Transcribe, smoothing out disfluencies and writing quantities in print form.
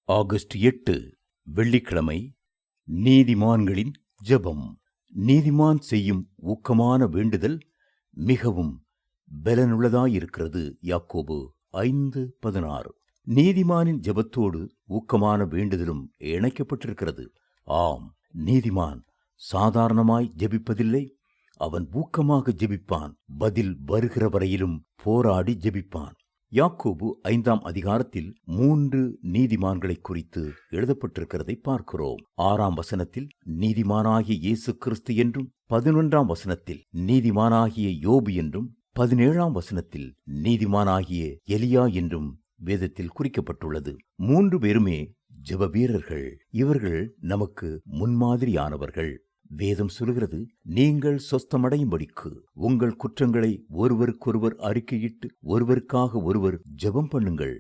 August 8 வெள்ளிக்கிழமை. நீதிமான்களின் ஜெபம். நீதிமான் செய்யும் ஊக்கமான வேண்டுதல் மிகவும் பலனுள்ளதாயிருக்கிறது. யாக்கோபு 5:16. நீதிமானின் ஜெபத்தோடு ஊக்கமான வேண்டுதலும் இணைக்கப்பட்டிருக்கிறது. ஆம், நீதிமான் சாதாரணமாய் ஜெபிப்பதில்லை. அவன் ஊக்கமாக ஜெபிப்பான். பதில் வருகிற வரையிலும் போராடி ஜெபிப்பான். யாக்கோபு 5ஆம் அதிகாரத்தில் 3 நீதிமான்களை குறித்து எழுதப்பட்டிருக்கிறதை பார்க்கிறோம். 6ஆம் வசனத்தில் நீதிமானாகிய இயேசு கிறிஸ்து என்றும், 11ஆம் வசனத்தில் நீதிமானாகிய யோபு என்றும், 17ஆம் வசனத்தில் நீதிமானாகிய எலியா என்றும் வேதத்தில் குறிக்கப்பட்டுள்ளது. 3 பேருமே ஜெப வீரர்கள். இவர்கள் நமக்கு முன்மாதிரியானவர்கள். வேதம் சொல்கிறது, நீங்கள் சொஸ்தமடையும்படிக்கு உங்கள் குற்றங்களை ஒருவருக்கொருவர் அறிக்கையிட்டு ஒருவருக்காக ஒருவர் ஜெபம் பண்ணுங்கள்.